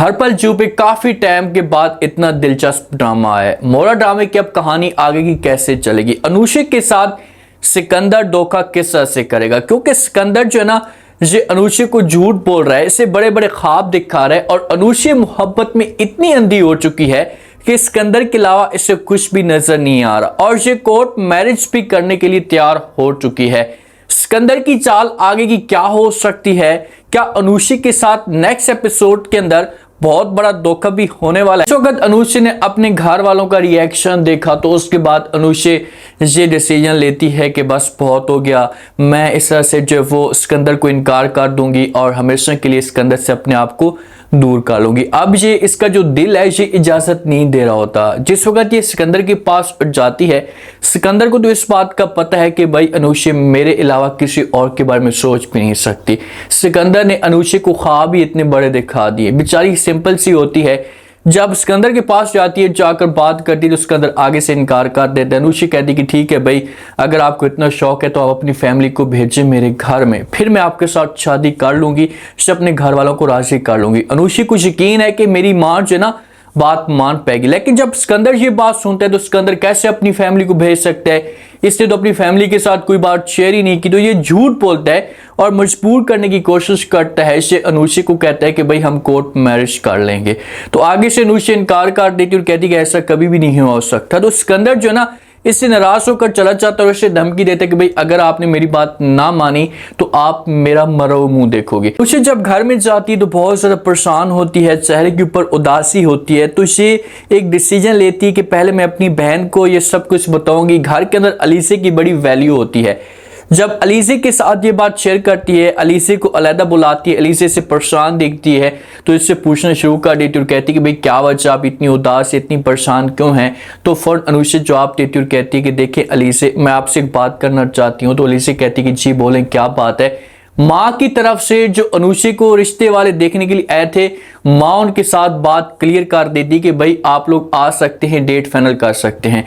हर पल जू पे काफी टाइम के बाद इतना दिलचस्प ड्रामा है। मोरा ड्रामे की अब कहानी आगे की कैसे चलेगी, अनुष्का के साथ सिकंदर धोखा किस तरह से करेगा, क्योंकि सिकंदर जो है ना ये अनुष्का को झूठ बोल रहा है, इसे बड़े बड़े ख्वाब दिखा रहा है और अनुष्का मोहब्बत में इतनी अंधी हो चुकी है कि सिकंदर के अलावा इसे कुछ भी नजर नहीं आ रहा और ये कोर्ट मैरिज भी करने के लिए तैयार हो चुकी है। सिकंदर की चाल आगे की क्या हो सकती है? क्या अनुष्का के साथ नेक्स्ट एपिसोड के अंदर बहुत बड़ा धोखा भी होने वाला है? इस वक्त अनुष्का ने अपने घर वालों का रिएक्शन देखा तो उसके बाद अनुष्का ये डिसीजन लेती है कि बस बहुत हो गया, मैं इस तरह से जो वो सिकंदर को इनकार कर दूंगी और हमेशा के लिए सिकंदर से अपने आप को दूर कर लूंगी। अब ये इसका जो दिल है ये इजाजत नहीं दे रहा होता। जिस वक्त ये सिकंदर के पास जाती है, सिकंदर को तो इस बात का पता है कि भाई अनुष्का मेरे अलावा किसी और के बारे में सोच भी नहीं सकती। सिकंदर ने अनुष्का को ख्वाब ही इतने बड़े दिखा दिए। बेचारी सिंपल सी होती है, जब सिकंदर के पास जाती है जाकर बात करती है तो सिकंदर आगे से इनकार कर देता है। अनुष्का कहती कि ठीक है भाई, अगर आपको इतना शौक है तो आप अपनी फैमिली को भेजें मेरे घर में, फिर मैं आपके साथ शादी कर लूंगी, अपने घर वालों को राजी कर लूंगी। अनुष्का को यकीन है कि मेरी माँ जो है ना बात मान पाएगी, लेकिन जब सिकंदर ये बात सुनता है तो सिकंदर कैसे अपनी फैमिली को भेज सकता है? इसने तो अपनी फैमिली के साथ कोई बात शेयर ही नहीं की, तो ये झूठ बोलता है और मजबूर करने की कोशिश करता है। इससे अनुष्का को कहता है कि भाई हम कोर्ट मैरिज कर लेंगे, तो आगे से अनुष्का इनकार कर देती और कहती कि ऐसा कभी भी नहीं हो सकता। तो सिकंदर जो है ना इससे नाराज होकर चला जाता है और इसे धमकी देता है कि भाई अगर आपने मेरी बात ना मानी तो आप मेरा मरा हुआ मुंह देखोगे। उसे जब घर में जाती है तो बहुत ज्यादा परेशान होती है, चेहरे के ऊपर उदासी होती है, तो इसे एक डिसीजन लेती है कि पहले मैं अपनी बहन को ये सब कुछ बताऊंगी। घर के अंदर अलीसे की बड़ी वैल्यू होती है। जब अलीसे के साथ ये बात शेयर करती है, अलीसे को अलहदा बुलाती है, अलीसे से परेशान देखती है तो इससे पूछना शुरू कर देती और कहती है कि भाई क्या वजह, आप इतनी उदास इतनी परेशान क्यों हैं? तो फौरन अनुष्का जवाब देती और कहती है कि देखिए अलीसे, मैं आपसे एक बात करना चाहती हूँ। तो अलीसे कहती है कि जी बोलें, क्या बात है? माँ की तरफ से जो अनुष्का को रिश्ते वाले देखने के लिए आए थे, माँ उनके साथ बात क्लियर कर देती कि भाई आप लोग आ सकते हैं, डेट फाइनल कर सकते हैं।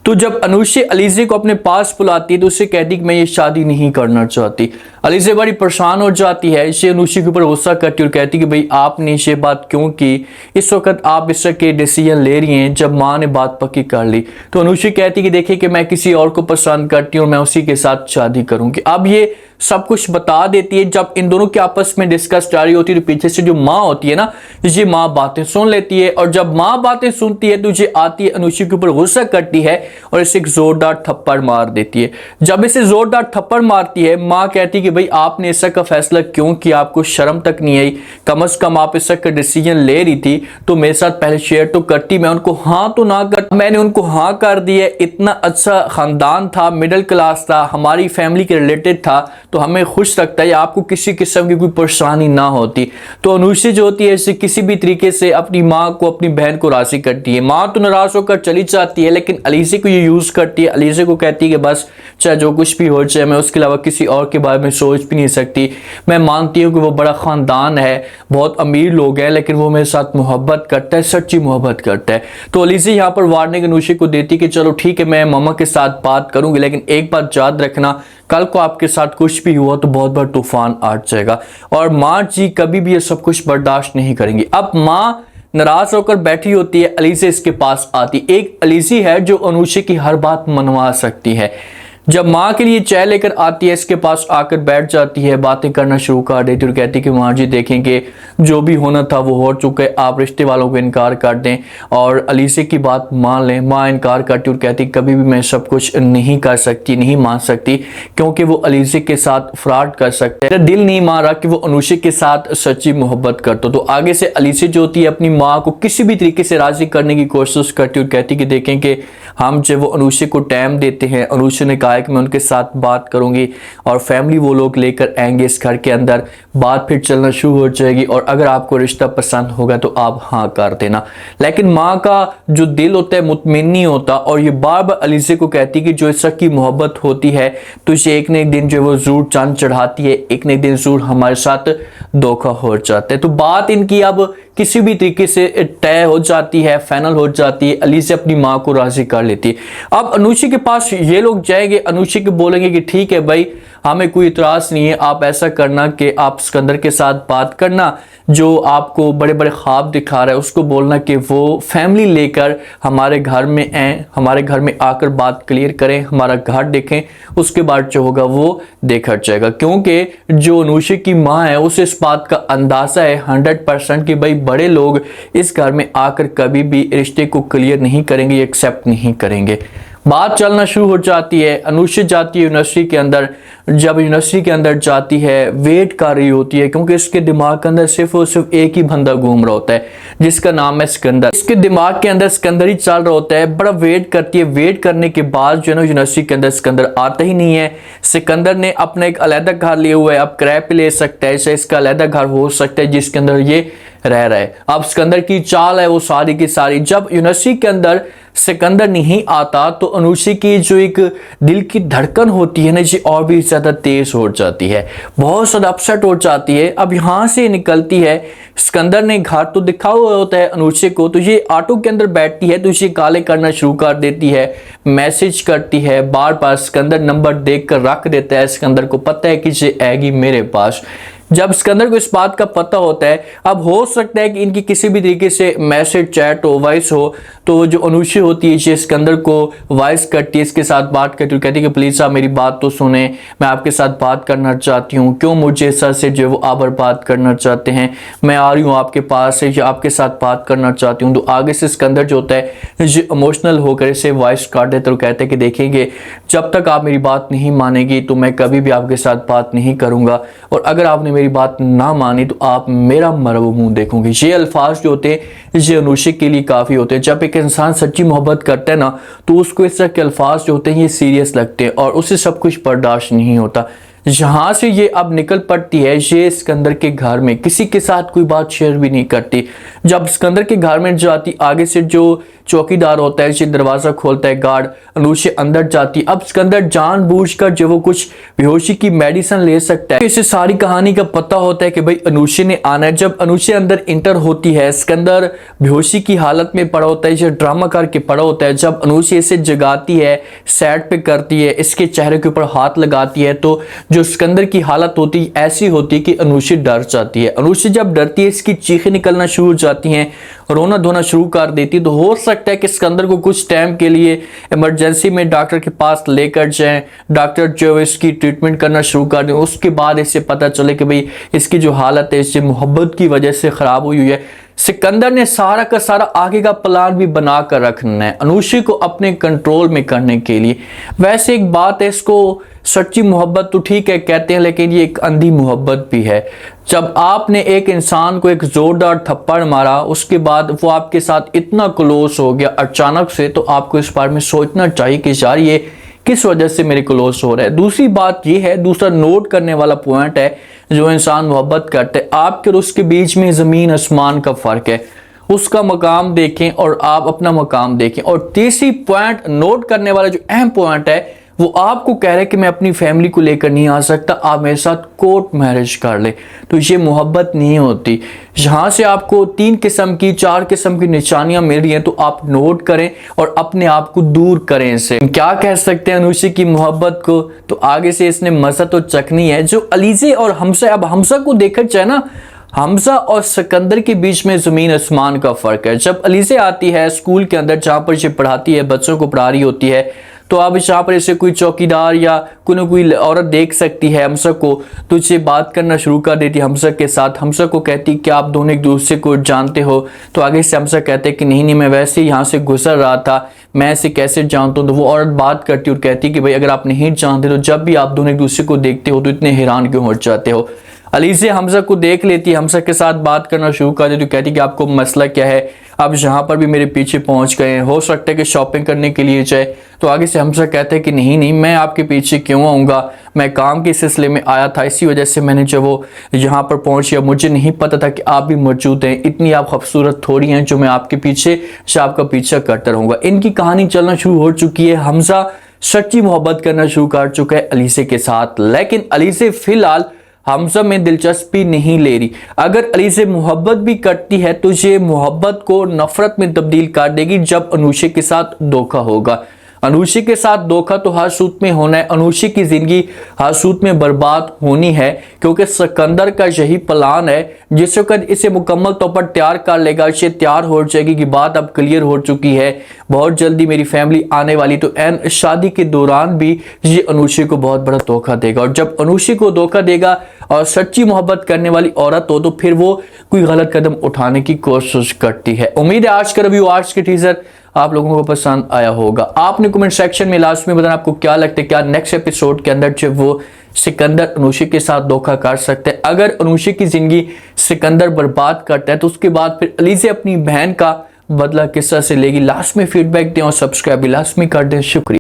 तो जब अनुष्का अलीसे को अपने पास बुलाती है तो उससे कहती कि मैं ये शादी नहीं करना चाहती। अलीसे बड़ी परेशान हो जाती है, इसे अनुष्का के ऊपर गुस्सा करती और कहती कि भाई आपने ये बात क्यों की? इस वक्त आप इस तरह के डिसीजन ले रही हैं जब माँ ने बात पक्की कर ली। तो अनुष्का कहती कि देखिए कि मैं किसी और को पसंद करती हूँ और मैं उसी के साथ शादी करूंगी। अब ये सब कुछ बता देती है। जब इन दोनों के आपस में डिस्कस जारी होती है तो पीछे से जो माँ होती है ना, ये माँ बातें सुन लेती है और जब माँ बातें सुनती है तो ये आती है अनुष्का के ऊपर गुस्सा करती है और इसे एक जोरदार थप्पड़ मार देती है। जब इसे जोरदार थप्पड़ मारती है, माँ कहती है कि भाई आपने इस का फैसला क्यों किया? आपको शर्म तक नहीं आई? कम से कम आप इस का डिसीजन ले रही थी तो मेरे साथ पहले शेयर तो करती, मैं उनको हाँ तो ना कर, मैंने उनको हाँ कर दिया। इतना अच्छा खानदान था, मिडिल क्लास था, हमारी फैमिली के रिलेटेड था, तो हमें खुश रखता है, आपको किसी किस्म की कोई परेशानी ना होती। तो अनुष्का जो होती है इसे किसी भी तरीके से अपनी माँ को, अपनी बहन को राजी करती है। माँ तो नाराज होकर चली जाती है लेकिन अलीसे को ये यूज करती है। अलीसे को कहती है कि बस चाहे जो कुछ भी हो जाए, मैं उसके अलावा किसी और के बारे में सोच भी नहीं सकती। मैं मानती हूँ कि वो बड़ा खानदान है, बहुत अमीर लोग हैं, लेकिन वो मेरे साथ मोहब्बत करता है, सच्ची मोहब्बत करता है। तो अलीसे यहाँ पर वार्निंग अनुष्का को देती कि चलो ठीक है, मैं मामा के साथ बात करूंगी, लेकिन एक बात याद रखना, कल को आपके साथ कुछ भी हुआ तो बहुत बड़ा तूफान आ जाएगा। और माँ जी कभी भी ये सब कुछ बर्दाश्त नहीं करेंगी। अब माँ नाराज होकर बैठी होती है, अलीसे इसके पास आती। एक अलीसी है जो अनुष्का की हर बात मनवा सकती है। जब माँ के लिए चाय लेकर आती है, इसके पास आकर बैठ जाती है, बातें करना शुरू कर देती और कहती है कि माँ जी देखेंगे जो भी होना था वो हो चुका है, आप रिश्ते वालों को इनकार कर दें और अलीसे की बात मान लें। माँ इनकार करती और कहती कभी भी मैं सब कुछ नहीं कर सकती, नहीं मान सकती, क्योंकि वो अलीसे के साथ फ्रॉड कर सकते हैं। दिल नहीं मान रहा कि वो अनुष्का के साथ सच्ची मोहब्बत करते। तो आगे से अलीसे जो होती है अपनी माँ को किसी भी तरीके से राजी करने की कोशिश करती और कहती कि देखें कि हम जब वो अनुष्का को टाइम देते हैं, अनुष्का ने कहा कि मैं उनके साथ बात करूंगी और फैमिली वो लोग लेकर आएंगे इस घर के अंदर, बात फिर चलना शुरू हो जाएगी और अगर आपको रिश्ता पसंद होगा तो आप हाँ कर देना। लेकिन माँ का जो दिल होता है मुतमिन नहीं होता और ये बार बार अलीसे को कहती कि जो इसकी मोहब्बत होती है तो इसे एक न एक दिन जो वो जरूर चांद चढ़ाती है, एक न एक दिन जरूर हमारे साथ धोखा हो जाता है। तो बात इनकी अब किसी भी तरीके से तय हो जाती है, फाइनल हो जाती है। अलीसे अपनी माँ को राजी कर लेती है। अब अनुष्का के पास ये लोग जाएंगे, अनुष्का को बोलेंगे कि ठीक है भाई हमें कोई इतराज़ नहीं है। आप ऐसा करना कि आप सिकंदर के साथ बात करना, जो आपको बड़े बड़े ख्वाब दिखा रहा है उसको बोलना कि वो फैमिली लेकर हमारे घर में आए, हमारे घर में आकर बात क्लियर करें, हमारा घर देखें, उसके बाद जो होगा वो देखा जाएगा। क्योंकि जो अनुषा की माँ है उसे इस बात का अंदाज़ा है 100% कि भाई बड़े लोग इस घर में आकर कभी भी रिश्ते को क्लियर नहीं करेंगे, एक्सेप्ट नहीं करेंगे। बात चलना शुरू हो जाती है। अनुषा जाती है यूनिवर्सिटी के अंदर। जब यूनिवर्सिटी के अंदर जाती है, वेट कर रही होती है क्योंकि इसके दिमाग के अंदर सिर्फ और सिर्फ एक ही बंदा घूम रहा होता है जिसका नाम है सिकंदर। इसके दिमाग के अंदर सिकंदर ही चल रहा होता है। बड़ा वेट करती है। वेट करने के बाद जो है ना यूनिवर्सिटी के अंदर सिकंदर आता ही नहीं है। सिकंदर ने अपना एक अलग घर लिया हुआ है। अब किराए पे ले सकता है, इससे इसका अलग घर हो सकता है जिसके अंदर ये रह रहा है। अब सिकंदर की चाल है वो सारी की सारी, जब यूनिवर्सिटी के अंदर सिकंदर नहीं आता तो अनुषा की जो एक दिल की धड़कन होती है ना जी और भी ज्यादा तेज हो जाती है, बहुत ज्यादा अपसेट हो जाती है। अब यहां से निकलती है। सिकंदर ने घर तो दिखा हुआ होता है अनुषा को, तो ये ऑटो के अंदर बैठती है तो इसे गाली करना शुरू कर देती है, मैसेज करती है बार बार। सिकंदर नंबर देख कर रख देता है। सिकंदर को पता है कि ये आएगी मेरे पास। जब सिकंदर को इस बात का पता होता है, अब हो सकता है कि इनकी किसी भी तरीके से मैसेज, चैट हो, वॉइस हो, तो जो अनुषा होती है ये सिकंदर को वॉइस करती है, इसके साथ बात करती है, कहती है कि प्लीज़ आप मेरी बात तो सुने, मैं आपके साथ बात करना चाहती हूँ, क्यों मुझे सर से जो है वो आबर बात करना चाहते हैं, मैं आ रही हूँ आपके पास से, आपके साथ बात करना चाहती हूँ। तो आगे से सिकंदर जो होता है जो इमोशनल होकर इसे वॉइस काट देता है और कहते हैं कि देखेंगे जब तक आप मेरी बात नहीं मानेगी तो मैं कभी भी आपके साथ बात नहीं करूँगा, और अगर आपने मेरी बात ना मानी तो आप मेरा मरा हुआ मुंह देखोगे। ये अल्फाज जो होते हैं ये अनुषा के लिए काफ़ी होते हैं। जब एक इंसान सच्ची मोहब्बत करता है ना तो उसको इस तरह के अल्फाज जो होते हैं ये सीरियस लगते हैं और उसे सब कुछ बर्दाश्त नहीं होता। जहां से ये अब निकल पड़ती है, ये सिकंदर के घर में किसी के साथ कोई बात शेयर भी नहीं करती। जब सिकंदर के घर में जाती, आगे से जो चौकीदार होता है ये दरवाजा खोलता है, गार्ड, अनुषा अंदर जाती। अब सिकंदर जानबूझकर जो वो कुछ बेहोशी की मेडिसिन ले सकता है। इसे सारी कहानी का पता होता है कि भाई अनुषा ने आना है। जब अनुषा अंदर इंटर होती है, सिकंदर बेहोशी की हालत में पड़ा होता है, ये ड्रामा करके पड़ा होता है। जब अनुषा इसे जगाती है, साइड पे करती है, इसके चेहरे के ऊपर हाथ लगाती है, तो जो सिकंदर की हालत होती है ऐसी होती है कि अनुषा डर जाती है। अनुषा जब डरती है इसकी चीखें निकलना शुरू हो जाती हैं, रोना धोना शुरू कर देती है। तो हो सकता है कि सिकंदर को कुछ टाइम के लिए इमरजेंसी में डॉक्टर के पास लेकर जाएं, डॉक्टर जो इसकी ट्रीटमेंट करना शुरू कर दें। उसके बाद इससे पता चले कि भाई इसकी जो हालत है इससे मोहब्बत की वजह से खराब हुई है। सिकंदर ने सारा का सारा आगे का प्लान भी बना कर रखना है अनुषा को अपने कंट्रोल में करने के लिए। वैसे एक बात है, इसको सच्ची मोहब्बत तो ठीक है कहते हैं, लेकिन ये एक अंधी मोहब्बत भी है। जब आपने एक इंसान को एक जोरदार थप्पड़ मारा, उसके बाद वो आपके साथ इतना क्लोज हो गया अचानक से, तो आपको इस बारे में सोचना चाहिए कि यार ये किस वजह से मेरे क्लोज हो रहा है। दूसरी बात ये है, दूसरा नोट करने वाला पॉइंट है, जो इंसान मोहब्बत करते हैं आपके और उसके बीच में ज़मीन आसमान का फ़र्क है। उसका मकाम देखें और आप अपना मकाम देखें। और तीसरी पॉइंट नोट करने वाला जो अहम पॉइंट है, वो आपको कह रहे हैं कि मैं अपनी फैमिली को लेकर नहीं आ सकता, आप मेरे साथ कोर्ट मैरिज कर ले। तो ये मोहब्बत नहीं होती। यहाँ से आपको 3 किस्म की 4 किस्म की निशानियां मिल रही हैं, तो आप नोट करें और अपने आप को दूर करें इससे। क्या कह सकते हैं अनुषा की मोहब्बत को, तो आगे से इसने मजा तो चखनी है। जो अलीज़े और हमजा, अब हमजा को देखा जाए ना, हमजा और सिकंदर के बीच में ज़मीन आसमान का फ़र्क है। जब अलीज़ा आती है स्कूल के अंदर जहाँ पर ये पढ़ाती है, बच्चों को पढ़ा रही होती है, तो अब यहाँ पर इसे कोई चौकीदार या कोई औरत देख सकती है हमजा को, तो इसे बात करना शुरू कर देती है हमजा के साथ। हमजा को कहती कि आप दोनों एक दूसरे को जानते हो, तो आगे से हमजा कहते कि नहीं मैं वैसे ही यहाँ से गुजर रहा था, मैं इसे कैसे जानता हूँ। तो वो औरत बात करती और कहती कि भाई अगर आप नहीं जानते तो जब भी आप दोनों एक दूसरे को देखते हो तो इतने हैरान क्यों हो जाते हो। अलीज़ा हमजा को देख लेती है, हमजा के साथ बात करना शुरू कर देती, तो कहती कि आपको मसला क्या है, आप यहाँ पर भी मेरे पीछे पहुँच गए हैं, हो सकता है कि शॉपिंग करने के लिए जाए। तो आगे से हमजा कहते हैं कि नहीं मैं आपके पीछे क्यों आऊँगा, मैं काम के सिलसिले में आया था, इसी वजह से मैंने जो वो यहाँ पर पहुँची, मुझे नहीं पता था कि आप भी मौजूद हैं, इतनी आप खूबसूरत थोड़ी हैं जो मैं आपके पीछे आपका पीछा करता रहूँगा। इनकी कहानी चलना शुरू हो चुकी है। हमजा सच्ची मोहब्बत करना शुरू कर चुका है अलीज़ा के साथ, लेकिन अलीज़ा फिलहाल हमजा में दिलचस्पी नहीं ले रही। अगर अलीज़ा मोहब्बत भी करती है तो ये मोहब्बत को नफरत में तब्दील कर देगी जब अनुषा के साथ धोखा होगा। अनुषी के साथ धोखा तो हर सूरत में होना है। अनुषी की जिंदगी हर सूरत में बर्बाद होनी है, क्योंकि सिकंदर का यही प्लान है। जिस वक्त इसे मुकम्मल तौर पर तैयार कर लेगा, इसे तैयार हो जाएगी कि बात अब क्लियर हो चुकी है, बहुत जल्दी मेरी फैमिली आने वाली, तो एन शादी के दौरान भी ये अनुषी को बहुत बड़ा धोखा देगा। और जब अनुषी को धोखा देगा और सच्ची मोहब्बत करने वाली औरत हो, तो फिर वो कोई गलत कदम उठाने की कोशिश करती है। उम्मीद है आज का रिव्यू, आज के टीजर आप लोगों को पसंद आया होगा। आपने कमेंट सेक्शन में लास्ट में बताना आपको क्या लगता है, क्या नेक्स्ट एपिसोड के अंदर जो वो सिकंदर अनुषी के साथ धोखा कर सकते हैं। अगर अनुषी की जिंदगी सिकंदर बर्बाद करता है, तो उसके बाद फिर अलीज़ा अपनी बहन का बदला किस तरह से लेगी। लास्ट में फीडबैक दें और सब्सक्राइब भी लास्ट में कर दें। शुक्रिया।